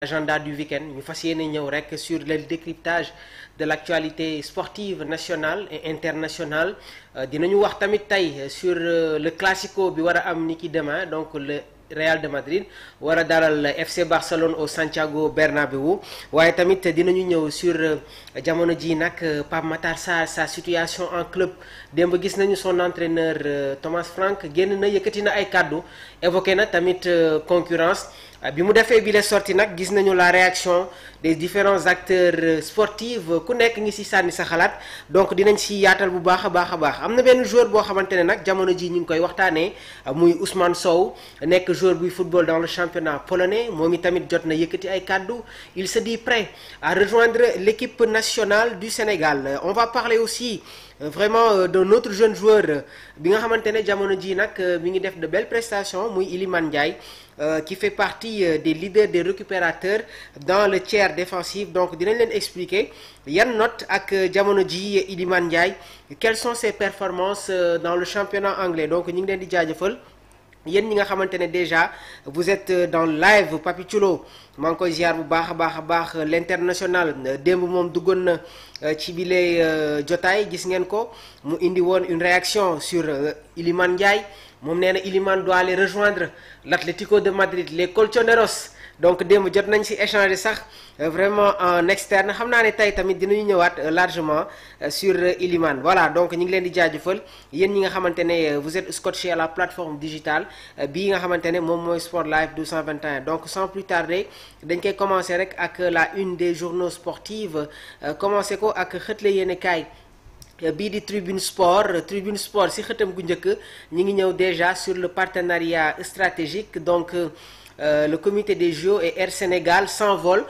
Agenda du week-end ñu fas yéene ñëw rek sur le décryptage de l'actualité sportive nationale et internationale dinañu wax tamit tey sur le classico bi war a am ni ki demain donc le Real de Madrid war a dalal FC Barcelone au Santiago Bernabéu waaye tamit dinañu ñëw sur jamono ji nag Pape Matar Sarr sa situation en club démb gis nañu son entraîneur Thomas Frank génn na yëkkati na ay kàddu évoqué na tamit concurrence bi mu defee bi la sorti nag gis nañu la réaction des différents acteurs sportifs ku nekk ngi ci sànni sa xalaat donc dinañ ci yaatal bu baax a baax am na benn joueur boo xamante ne nag jamono ji ñu ngi koy waxtaanee muy Ousmane Sow nekk joueur buy football dans le championnat polonais moom i tamit jot na yëkkati ay kàddu il se dit prêt à rejoindre l'équipe nationale du Sénégal. On va parler aussi vraiment d'un autre jeune joueur bi nga xamante ne jamono ji nag mi ngi def de belles prestations muy Iliman Ndiaye qui fait partie des leaders des récupérateurs dans le tiers défensif donc dinañ leen expliquer yan note ak jamono ji Iliman Ndiaye quelles sont ses performances dans le championnat anglais donc ñu ngi leen di jaajëfal yéen ñi nga xamante ne déjà vous êtes dans le live Papi Chulo maa ngi koy ziar bu baax a baax l'international démb moom duggoon na ci bile jotaay gis ngeen ko mu indi woon une réaction sur Iliman Ndiaye moom nee na Iliman doit aller rejoindre l'Atlético de Madrid les Colchoneros donc démb jot nañ ci échanger sax vraiment en externe xam naa ne tey tamit dinañu ñëwaat largement sur Iliman voilà donc ñu ngi leen di jaajëfal yéen ñi nga xamante ne vous êtes scotché à la plateforme digitale bii nga xamante ne moom mooy Sport Live 221 donc sans plus tarder dañ koy commencer rek ak la une des journaux sportifs commencer ko ak xëtle yéenekaay bii di Tribune Sport si xëtam gu njëkk ñi ngi ñëw déjà sur le partenariat stratégique donc le comité des JO et Air Sénégal s'envole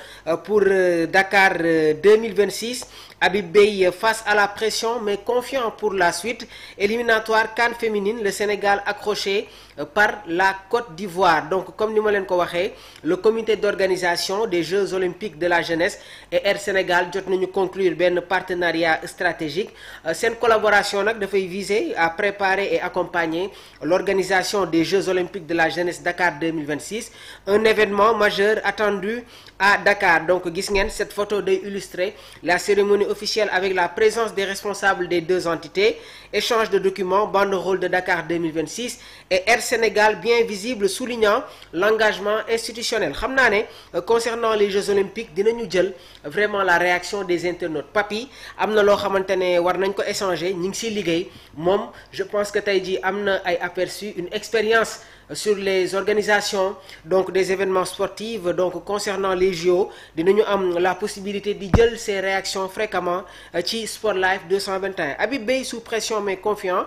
pour Dakar 2026. Habib Beye face à la pression mais confiant pour la suite. Éliminatoire CAN féminine, le Sénégal accroché par la Côte d'Ivoire. Donc comme ni ma leen ko waxee le comité d'organisation des Jeux olympiques de la jeunesse et Air Sénégal jot nañu conclure benn partenariat stratégique seen collaboration nag dafay viser à préparer et accompagner l'organisation des Jeux olympiques de la jeunesse Dakar 2026, un événement majeur attendu à Dakar. Donc gis ngeen cette photo day illustrer la cérémonie officielle avec la présence des responsables des deux entités, échange de documents, banderole de Dakar 2026 et Air Sénégal bien visible soulignant l'engagement institutionnel. Xam naa ne concernant les Jeux olympiques dinañu jël vraiment la réaction des internautes. Papi am na loo xamante ne war nañ ko échanger ñu ngi ciy liggéey moom je pense que tey jii am na ay aperçu une expérience sur les organisations donc des événements sportifs donc concernant les JO dinañu am la possibilité di jël ces réactions fréquemment ci Sport Live 221. Habib Beye sous pression mais confiant.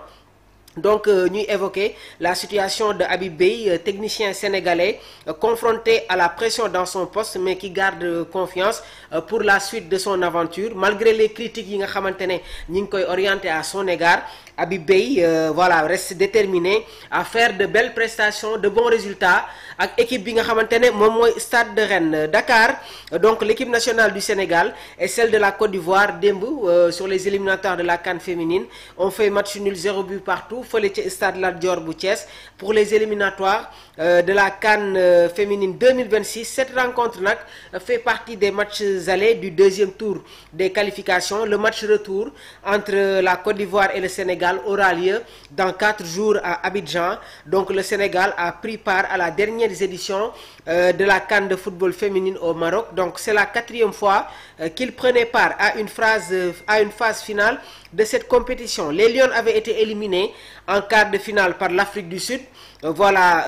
Donc ñuy évoquer la situation de Habib Beye technicien sénégalais confronté à la pression dans son poste mais qui garde confiance pour la suite de son aventure malgré les critiques yi nga xamante ne ñi ngi koy orienté à son égard. Habib Beye voilà reste déterminé à faire de belles prestations de bons résultats ak équipe bi nga xamante ne moom mooy Stade de Rennes. Dakar donc l'équipe nationale du Sénégal et celle de la Côte d'Ivoire démb sur les éliminatoires de la CAN féminine ont fait match nul 0 but partout fële ci Stade Lat Dior bu Thiès pour les éliminatoires de la CAN féminine 2026. Cette rencontre nag fait partie des matchs allés du deuxième tour des qualifications. Le match retour entre la Côte d'Ivoire et le Sénégal aura lieu dans 4 jours à Abidjan. Donc le Sénégal a pris part à la dernière édition de la CAN de football féminine au Maroc. Donc c'est la 4e fois qu'il prenait part à une phase finale de cette compétition. Les Lions avaient été éliminés en quart de finale par l'Afrique du Sud. Voilà,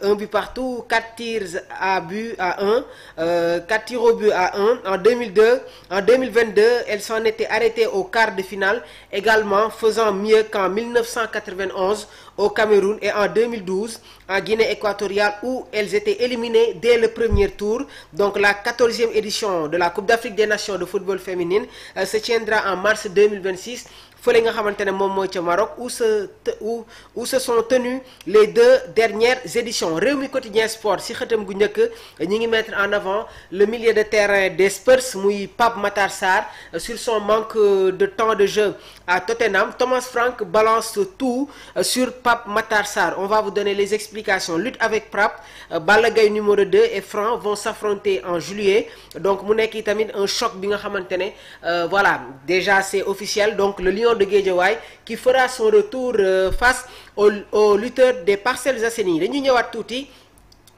un but partout, 4 tirs à but à 1, 4 tirs au but à 1. En 2022, elles s'en étaient arrêtées au quart de finale, également faisant mieux qu'en 1991 au Cameroun et en 2012 en Guinée équatoriale où elles étaient éliminées dès le premier tour. Donc la 14e édition de la Coupe d'Afrique des Nations de football féminine se tiendra en mars 2026. fële nga xamante ne moom mooy ca Maroc où se sont tenues les 2 dernières éditions. Rewmi Quotidien Sport si xëtam gu njëkk ñi ngi mettre en avant le milieu de terrain des Spurs muy Pape Matar Sarr sur son manque de temps de jeu à Tottenham. Thomas Frank balance tout sur Pape Matar Sarr. On va vous donner les explications. Lutte avec Pape, Balla Gaye numéro 2 et Franc vont s'affronter en juillet. Donc mu nekk tamit un choc bi nga xamante ne voilà, déjà c'est officiel. Donc le Lion de Guédiawaye qui fera son retour face au lutteur des Parcelles Assainies. Dañuy ñëwaat tuuti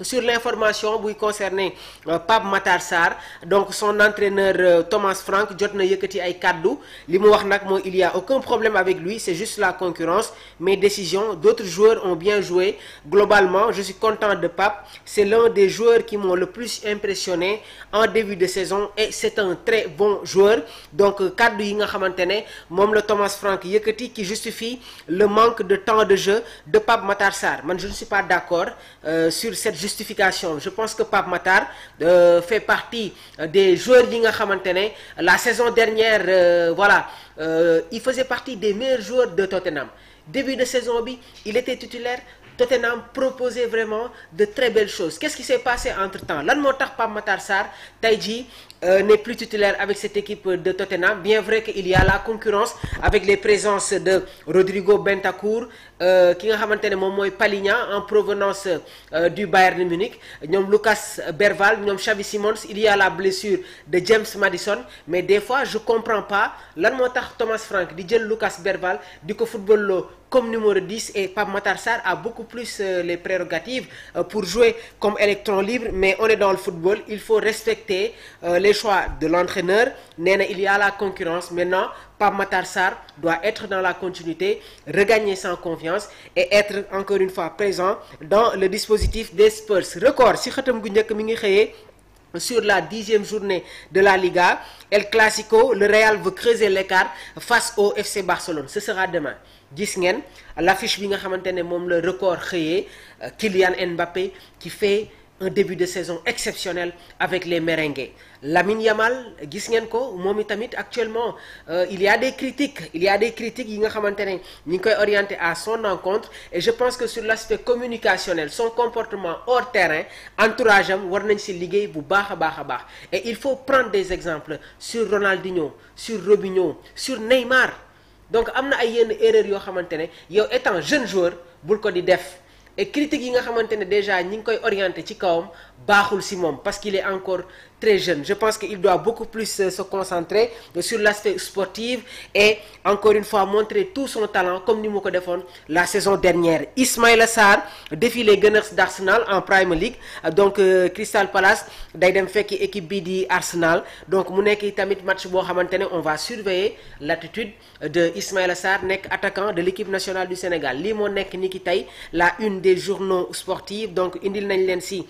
sur l'information buy concerner Pape Matar Sarr. Donc son entraîneur Thomas Frank jot na yëkkati ay kaddu li mu wax nag mooy il y a aucun problème avec lui, c'est juste la concurrence, mes décisions, d'autres joueurs ont bien joué. Globalement je suis content de Pape, c'est l'un des joueurs qui m'ont le plus impressionné en début de saison et c'est un très bon joueur. Donc kaddu yi nga xamante ne moom la Thomas Frank yëkkati qui justifie le manque de temps de jeu de Pape Matar Sarr. Man je ne suis pas d'accord sur cette justification. Je pense que Pape Matar fait partie des joueurs yi nga xamante ne la saison dernière voilà, il faisait partie des meilleurs joueurs de Tottenham. Début de saison bi il était titulaire. Tottenham proposait vraiment de très belles choses. Qu'est-ce qui s'est passé entre-temps? Lan moo tax Pape Matar Sarr tey jii n'est plus titulaire avec cette équipe de Tottenham, bien vrai qu'il y a la concurrence avec les présences de Rodrigo Bentancur ki nga xamante ne moom mooy Paligna en provenance du Bayern de Munich, ñoom Lucas Bergwijn, ñoom Xavi Simons, il y a la blessure de James Maddison. Mais des fois je comprends pas lan moo tax Thomas Frank di jël Lucas Bergwijn di ko football loo comme numéro 10 et Pape Matar Sarr a beaucoup plus les prérogatives pour jouer comme électron libre. Mais on est dans le football, il faut respecter les choix de l'entraîneur. Nee na il y a la concurrence. Maintenant Pape Matar Sarr doit être dans la continuité, regagner sa confiance et être encore une fois présent dans le dispositif des Spurs. Record si xëtam gu njëkk mi ngi xëyee sur la 10e journée de la Liga. El Clasico, le Real veut creuser l'écart face au FC Barcelone. Ce sera demain. Gis ngeen l'affiche bi nga xamante ne moom le Record xëyee, Kylian Mbappé qui fait un début de saison exceptionnel avec les merengues. Lamine Yamal gis ngeen ko moom itamit actuellement il y a des critiques yi nga xamante ne ñi ngi koy orienté à son encontre. Et je pense que sur l'aspect communicationnel, son comportement hors terrain, entourage am war nañ ci liggéey bu baax a baax. Et il faut prendre des exemples sur Ronaldinho, sur Robinho, sur Neymar. Donc am na ay yenn erreurs yoo xamante ne yow étant jeune joueur bul ko di def. Et critiques yi nga xamante ne déjà ñi ngi koy orienté ci kawam baaxul ci moom parce qu'il est encore très jeune. Je pense qu'il doit beaucoup plus se concentrer sur l'aspect sportif et encore une fois montrer tout son talent comme ni mu ko defoon la saison dernière. Ismaïla Sarr défie les Gunners d'Arsenal en Premier League. Donc Crystal Palace day dem fekki équipe bi di Arsenal. Donc mu nekk tamit match boo xamante ne on va surveiller l'attitude de Ismaïla Sarr, nekk attaquant de l'équipe nationale du Sénégal. Lii moo nekk ni ki tey la une des journaux sportifs. Donc indil nañ leen ci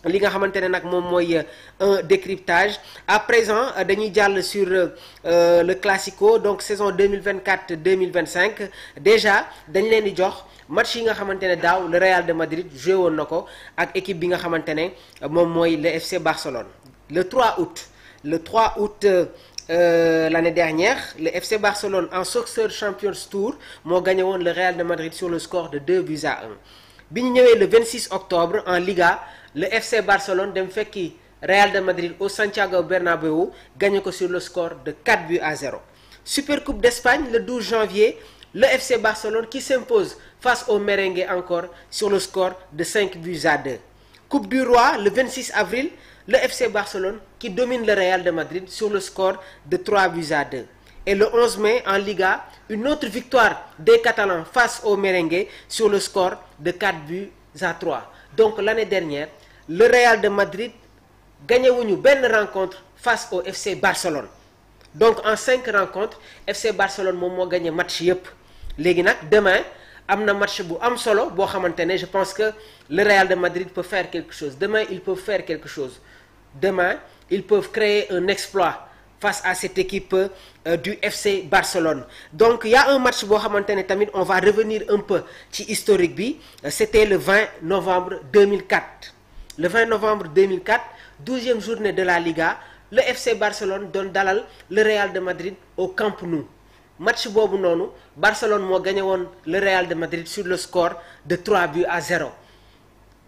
li nga xamante ne nag moom mooy un décryptage. À présent dañuy jàll sur le Clasico, donc saison 2024-2025. Déjà dañ leen di jox match yi nga xamante ne daaw le Real de Madrid joué woon na ko ak équipe bi nga xamante ne moom mooy le FC Barcelone. Le 3 août l'année dernière, le FC Barcelone en Soccer Champions Tour moo gagné woon le Real de Madrid sur le score de 2-1. Bi ñu ñëwee le 26 octobre en Liga, le FC Barcelone dem fekki Real de Madrid au Santiago Bernabéu, gagné ko sur le score de 4-0. Supercoupe d'Espagne le 12 janvier, le FC Barcelone qui s'impose face au merengue encore sur le score de 5-2. Coupe du Roi le 26 avril, le FC Barcelone qui domine le Real de Madrid sur le score de 3-2. Et le 11 mai en Liga, une autre victoire des Catalans face au merengue sur le score de 4-3. Donc l'année dernière, le Real de Madrid gagné wuñu benn rencontre face au FC Barcelone. Donc en 5 rencontres, FC Barcelone moom moo gagné match yëpp. Léegi nag demain am na match bu am solo boo xamante ne je pense que le Real de Madrid peut faire quelque chose. Demain ils peuvent faire quelque chose. Demain ils peuvent créer un exploit face à cette équipe du FC Barcelone. Donc il y a un match boo xamante ne tamit on va revenir un peu ci historique bi. C'était le 20 novembre 2004. Le 20 novembre 2004, 12e journée de la Liga, le FC Barcelone doon dalal le Real de Madrid au Camp Nou. match boobu noonu Barcelone moo gagné woon le Real de Madrid sur le score de 3-0.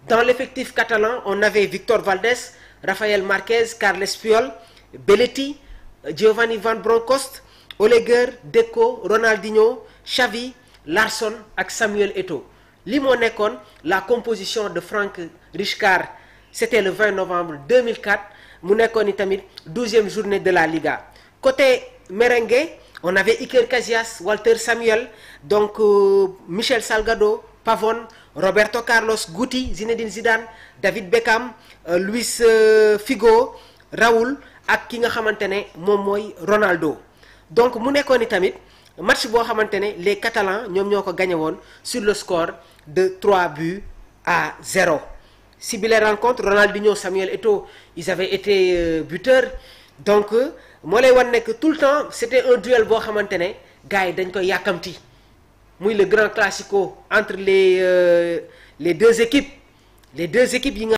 Dans l'effectif catalan, on avait Victor Valdés, Rafael Marquez, Carles Puyol, Belletti, Giovanni Van Bronckhorst, Oleguer, Deco, Ronaldinho, Xavi, Larsson ak Samuel Eto'o. Li moo nekkoon la composition de Franck Rijkaard. C'était le 20 novembre 2004 mu nekkoon ni tamit 12e journée de la Liga. Côté merengue, on avait Iker Casillas, Walter Samuel, donc Michel Salgado, Pavón, Roberto Carlos, Guti, Zinedine Zidane, David Beckham, Luis Figo, Raúl ak ki nga xamante ne moom mooy Ronaldo. Donc mu nekkoon ni tamit match boo xamante ne les Catalans ñoom ñoo ko gagné woon sur le score de 3-0. Si bi les rencontres, Ronaldinho, Samuel Eto'o, ils avaient été buteurs. Donc moo lay wan ne que tout le temps c'était un duel boo xamante ne gars yi dañ koy yàkkamti muy le grand classico entre les deux équipes yi nga